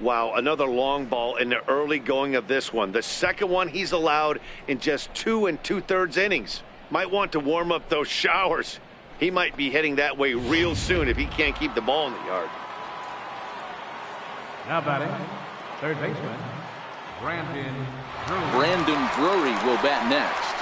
Wow, another long ball in the early going of this one. The second one he's allowed in just 2 2/3 innings. Might want to warm up those showers. He might be heading that way real soon if he can't keep the ball in the yard. Now batting, third baseman, Brandon Drury. Brandon Drury will bat next.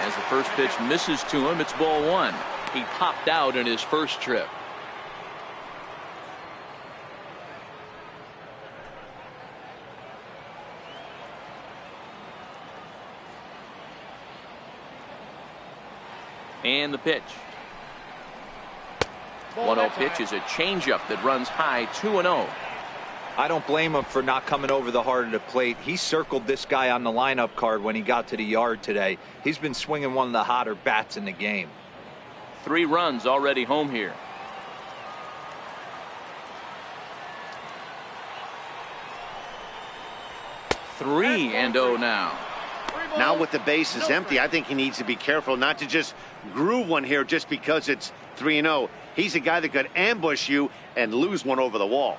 As the first pitch misses to him, it's ball one. He popped out in his first trip. And the pitch. 1-0 pitch is a changeup that runs high, 2-0. I don't blame him for not coming over the heart of the plate. He circled this guy on the lineup card when he got to the yard today. He's been swinging one of the hotter bats in the game. 3 runs already home here. Three and 0 now. Now with the bases empty, I think he needs to be careful not to just groove one here just because it's 3-0. He's a guy that could ambush you and lose one over the wall.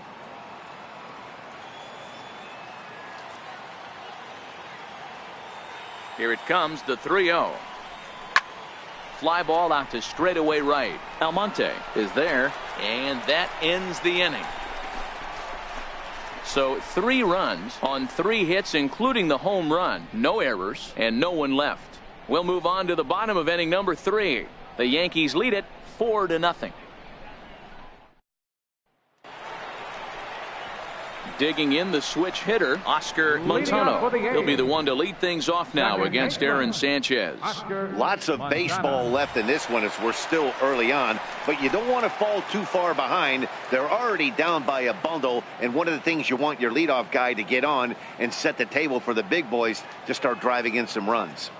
Here it comes, the 3-0. Fly ball out to straightaway right. Almonte is there, and that ends the inning. So 3 runs on 3 hits, including the home run. No errors and no one left. We'll move on to the bottom of inning number 3. The Yankees lead it 4-0. Digging in, the switch hitter, Oscar Montano. He'll be the one to lead things off now against Aaron Sanchez. Lots of baseball left in this one as we're still early on, but you don't want to fall too far behind. They're already down by a bundle, and one of the things you want your leadoff guy to get on and set the table for the big boys to start driving in some runs.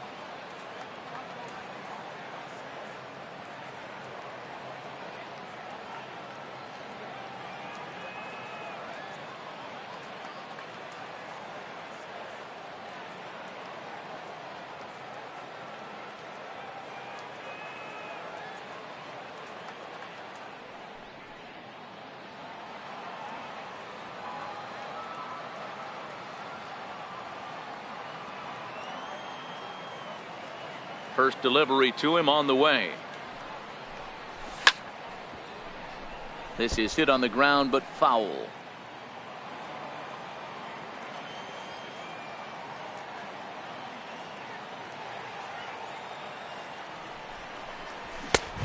First delivery to him on the way. This is hit on the ground, but foul.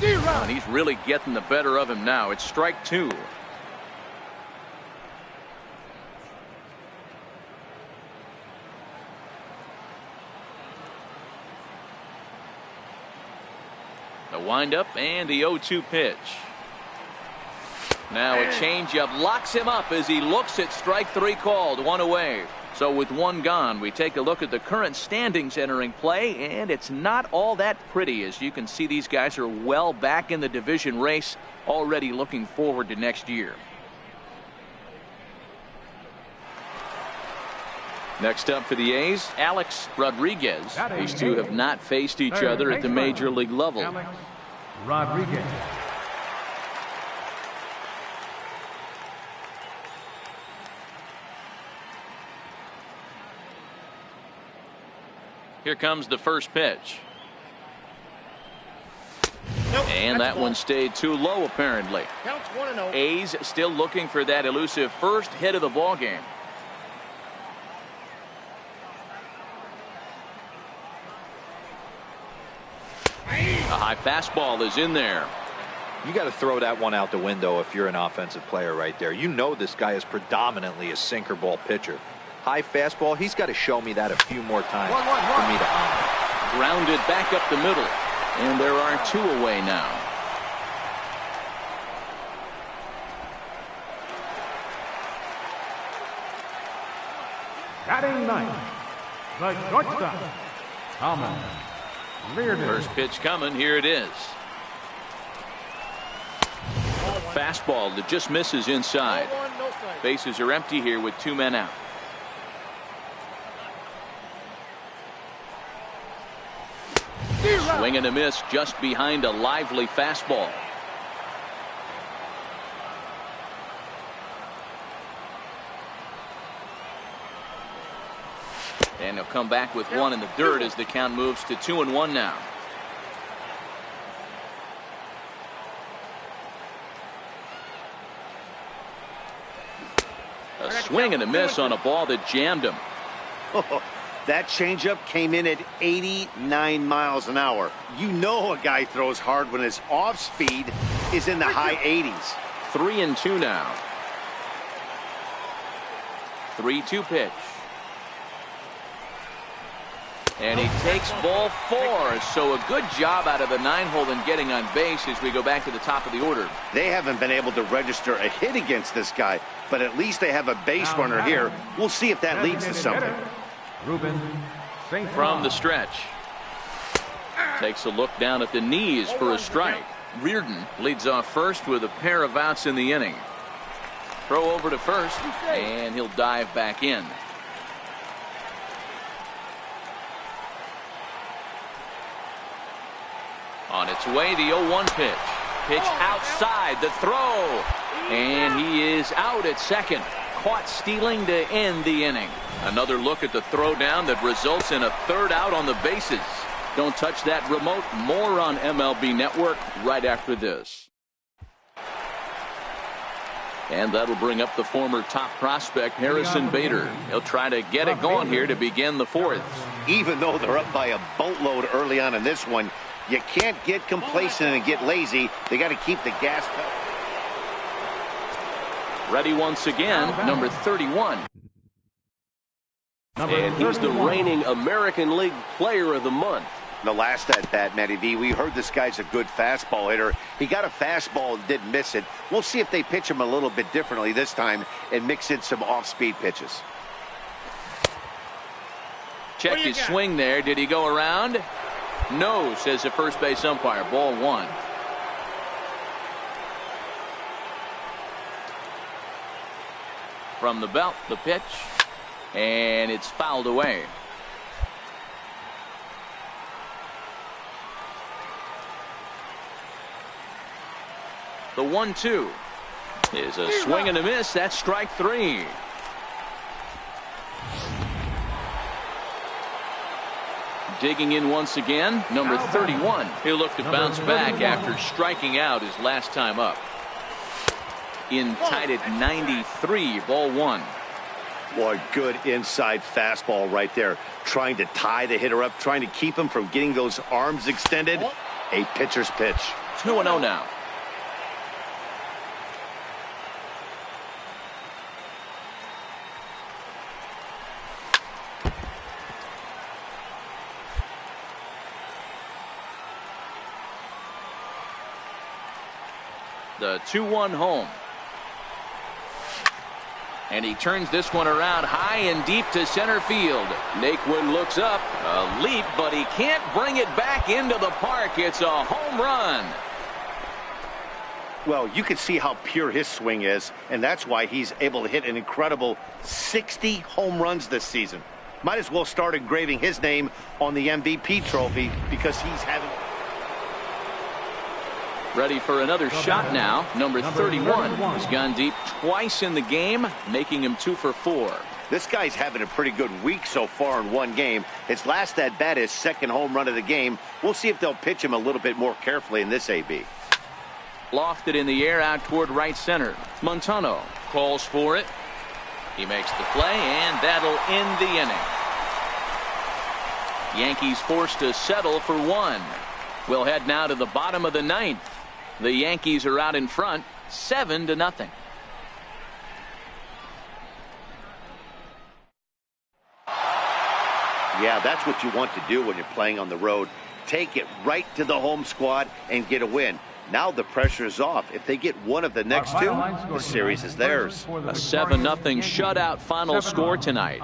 And he's really getting the better of him now. It's strike 2. The windup and the 0-2 pitch. Now a changeup locks him up as he looks at strike 3 called. 1 away. So with 1 gone, we take a look at the current standings entering play, and it's not all that pretty. As you can see, these guys are well back in the division race, already looking forward to next year. Next up for the A's, Alex Rodriguez. These two have not faced each other at the major league level. Alex Rodriguez. Here comes the first pitch. And that one stayed too low, apparently. A's still looking for that elusive first hit of the ball game. A high fastball is in there. You got to throw that one out the window if you're an offensive player right there. You know this guy is predominantly a sinker ball pitcher. High fastball, he's got to show me that a few more times for me to honor. Grounded back up the middle. And there are 2 away now. Batting ninth, the shortstop, Thomas Reardon. First pitch coming. Here it is. Fastball that just misses inside. Bases are empty here with 2 men out. Swing and a miss just behind a lively fastball. And he'll come back with one in the dirt as the count moves to 2-1 now. A swing and a miss on a ball that jammed him. Oh, that changeup came in at 89 miles an hour. You know a guy throws hard when his off speed is in the high 80s. 3-2 now. 3-2 pitch. And he takes ball 4. So a good job out of the 9-hole in getting on base as we go back to the top of the order. They haven't been able to register a hit against this guy, but at least they have a base runner here. We'll see if that leads to something. Ruben St. From the stretch. Takes a look down at the knees for a strike. Reardon leads off first with a pair of outs in the inning. Throw over to first, and he'll dive back in. On its way, the 0-1 pitch. Pitch outside, the throw. And he is out at second. Caught stealing to end the inning. Another look at the throwdown that results in a third out on the bases. Don't touch that remote. More on MLB Network right after this. And that'll bring up the former top prospect, Harrison Bader. He'll try to get it going here to begin the fourth. Even though they're up by a boatload early on in this one, you can't get complacent and get lazy. They got to keep the gas pedal. Ready once again, number 31. And he's the reigning American League Player of the Month. The last at bat, Matty V, we heard this guy's a good fastball hitter. He got a fastball and didn't miss it. We'll see if they pitch him a little bit differently this time and mix in some off-speed pitches. Check his swing there. Did he go around? No, says the first base umpire. Ball 1. From the belt, the pitch. And it's fouled away. The 1-2 is a swing and a miss. That's strike 3. Digging in once again, number 31. He'll look to bounce back after striking out his last time up. In tied at 93, ball 1. Boy, good inside fastball right there. Trying to tie the hitter up, trying to keep him from getting those arms extended. A pitcher's pitch. 2-0 now. The 2-1 home. And he turns this one around high and deep to center field. Naquin looks up. A leap, but he can't bring it back into the park. It's a home run. Well, you can see how pure his swing is, and that's why he's able to hit an incredible 60 home runs this season. Might as well start engraving his name on the MVP trophy because he's having... Ready for another shot now. Number 31 has gone deep twice in the game, making him 2 for 4. This guy's having a pretty good week so far in one game. His last at bat, his second home run of the game. We'll see if they'll pitch him a little bit more carefully in this AB. Lofted in the air out toward right center. Montano calls for it. He makes the play, and that'll end the inning. Yankees forced to settle for 1. We'll head now to the bottom of the 9th. The Yankees are out in front, 7-0. Yeah, that's what you want to do when you're playing on the road. Take it right to the home squad and get a win. Now the pressure is off. If they get one of the next two, the series is theirs. A 7-0 shutout final score tonight.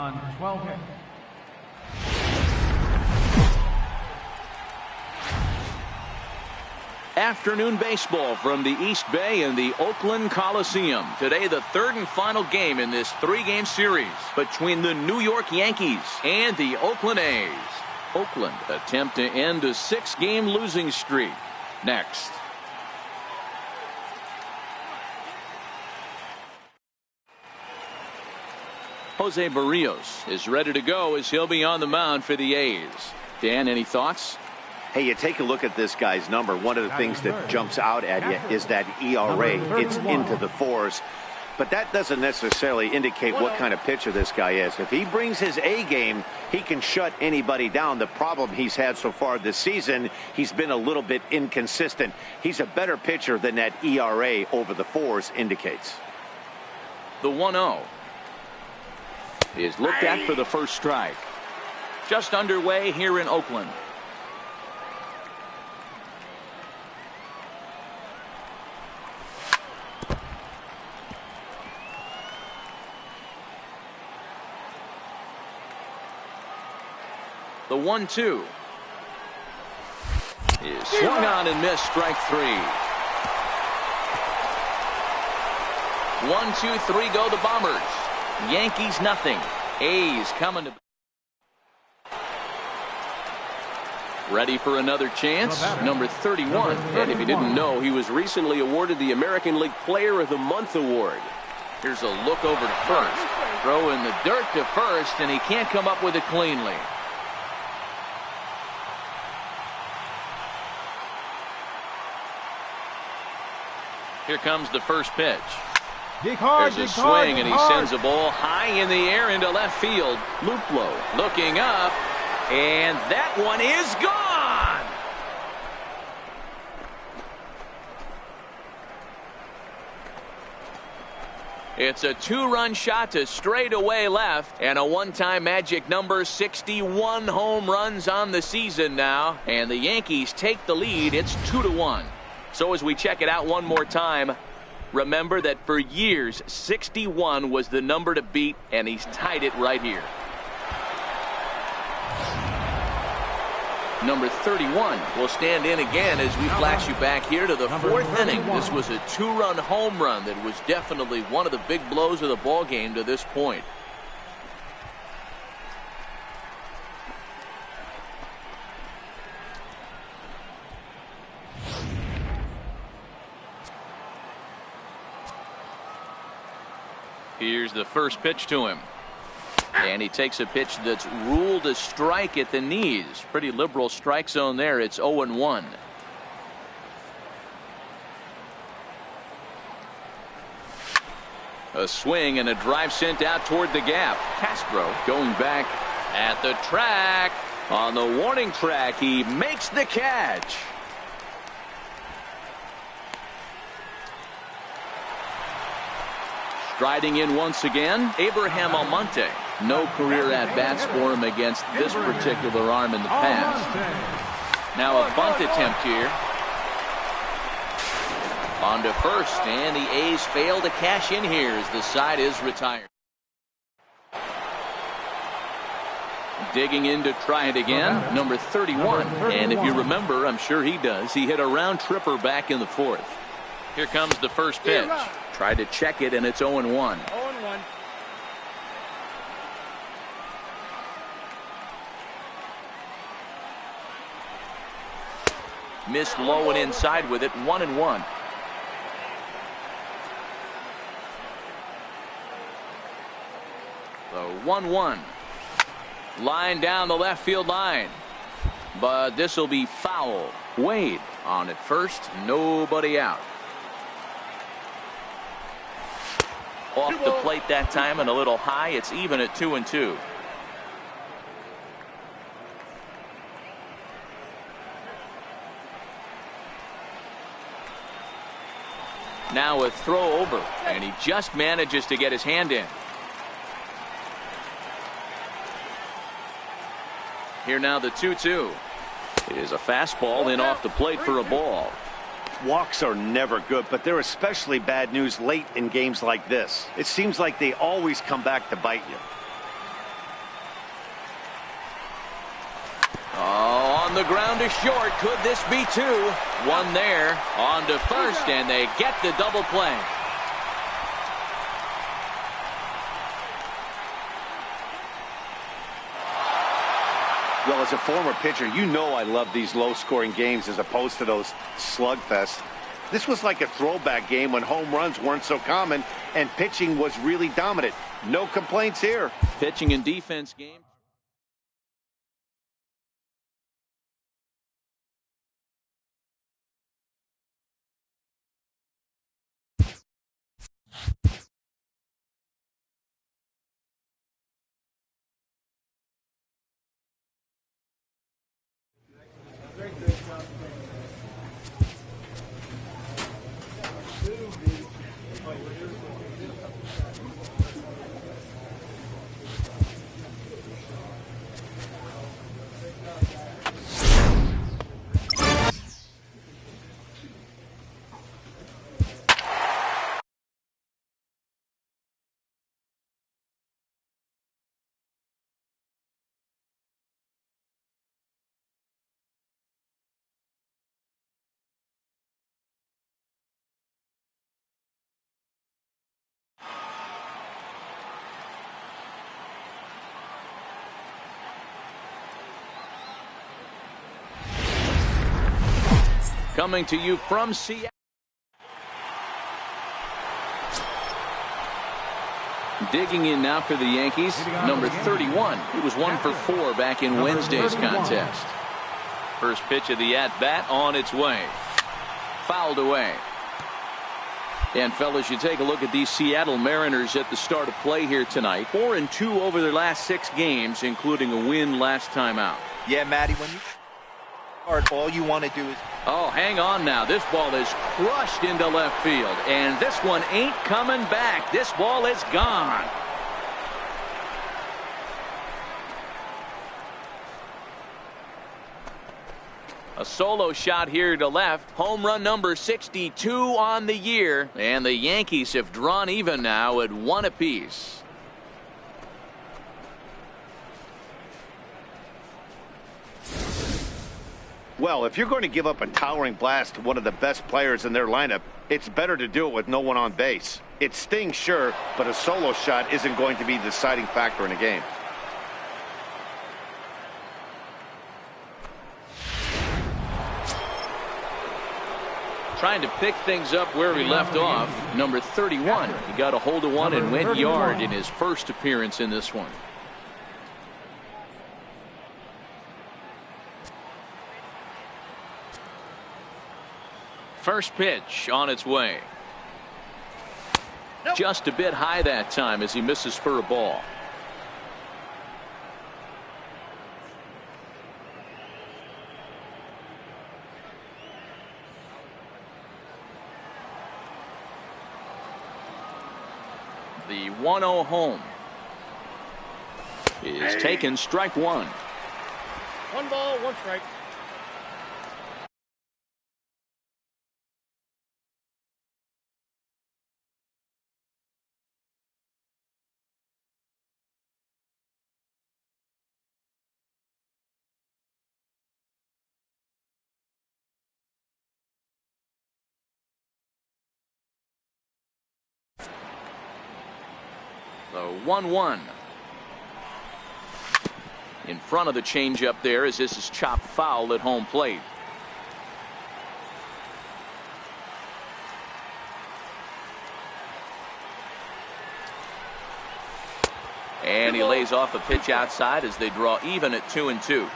Afternoon baseball from the East Bay and the Oakland Coliseum. Today, the third and final game in this 3-game series between the New York Yankees and the Oakland A's. Oakland attempt to end a 6-game losing streak. Next. Jose Barrios is ready to go as he'll be on the mound for the A's. Dan, any thoughts? Hey, you take a look at this guy's number. One of the things that jumps out at you is that ERA. It's into the 4s. But that doesn't necessarily indicate what kind of pitcher this guy is. If he brings his A game, he can shut anybody down. The problem he's had so far this season, he's been a little bit inconsistent. He's a better pitcher than that ERA over the 4s indicates. The 1-0 is looked at for the first strike. Just underway here in Oakland. The 1-2 is swung on and missed, strike 3. 1, 2, 3 go the Bombers. Yankees nothing. A's coming to. Ready for another chance. Number 31. And if you didn't know, he was recently awarded the American League Player of the Month award. Here's a look over to first. Throw in the dirt to first, and he can't come up with it cleanly. Here comes the first pitch. There's a swing, and he sends a ball high in the air into left field. Luplow looking up, and that one is gone. It's a 2-run shot to straightaway left, and a one-time magic number, 61 home runs on the season now, and the Yankees take the lead. It's 2-1. So as we check it out one more time, remember that for years 61 was the number to beat, and he's tied it right here. Number 31 will stand in again as we flash you back here to the 4th inning. This was a 2-run home run that was definitely one of the big blows of the ball game to this point. Here's the first pitch to him. And he takes a pitch that's ruled a strike at the knees. Pretty liberal strike zone there. It's 0-1. A swing and a drive sent out toward the gap. Castro going back at the track. On the warning track, he makes the catch. Striding in once again, Abraham Almonte. No career at-bats for him against this particular arm in the past. Now a bunt attempt here. On to first, and the A's fail to cash in here as the side is retired. Digging in to try it again, number 31. And if you remember, I'm sure he does, he hit a round tripper back in the 4th. Here comes the first pitch. Tried to check it, and it's 0-1. 0-1. Missed low and inside with it, 1-1. The 1-1. Line down the left field line. But this will be foul. Wade on at first, nobody out. Off the plate that time and a little high. It's even at 2-2. Now a throw over, and he just manages to get his hand in. Here now the 2-2. It is a fastball in off the plate for a ball. Walks are never good, but they're especially bad news late in games like this. It seems like they always come back to bite you. Oh, on the ground to short. Could this be 2? One there. On to first, and they get the double play. Well, as a former pitcher, you know I love these low-scoring games as opposed to those slugfests. This was like a throwback game when home runs weren't so common and pitching was really dominant. No complaints here. Pitching and defense game. Coming to you from Seattle. Digging in now for the Yankees, number 31. He was 1 for 4 back in Wednesday's contest. First pitch of the at-bat on its way. Fouled away. And fellas, you take a look at these Seattle Mariners at the start of play here tonight. 4-2 over their last 6 games, including a win last time out. Yeah, Matty, when you start, all you want to do is... Oh, hang on now. This ball is crushed into left field. And this one ain't coming back. This ball is gone. A solo shot here to left. Home run number 62 on the year. And the Yankees have drawn even now at 1 apiece. Well, if you're going to give up a towering blast to one of the best players in their lineup, it's better to do it with no one on base. It stings, sure, but a solo shot isn't going to be the deciding factor in a game. Trying to pick things up where we left off. Number 31. He got a hold of one and went yard in his first appearance in this one. First pitch on its way. Just a bit high that time as he misses for a ball. The 1-0 home is taken, strike 1. 1 ball, 1 strike. The 1-1. In front of the changeup there as this is chopped foul at home plate. And he lays off a pitch outside as they draw even at 2-2.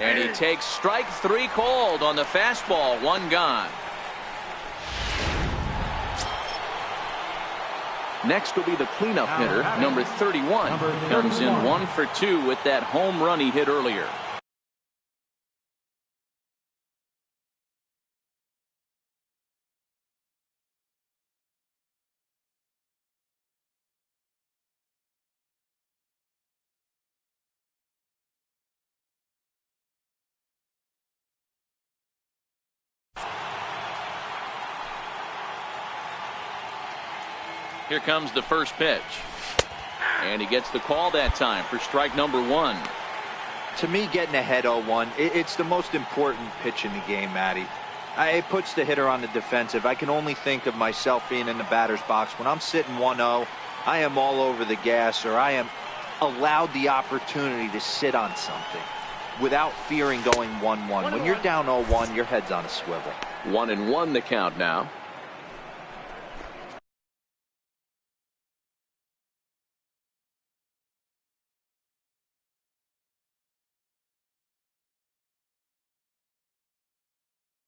And he takes strike 3 called on the fastball. 1 gone. Next will be the cleanup hitter, number 31. Comes in 1 for 2 with that home run he hit earlier. Here comes the first pitch. And he gets the call that time for strike number 1. To me, getting ahead 0-1, it's the most important pitch in the game, Matty. It puts the hitter on the defensive. I can only think of myself being in the batter's box. When I'm sitting 1-0, I am all over the gas, or I am allowed the opportunity to sit on something without fearing going 1-1. When you're down 0-1, your head's on a swivel. 1-1 the count now.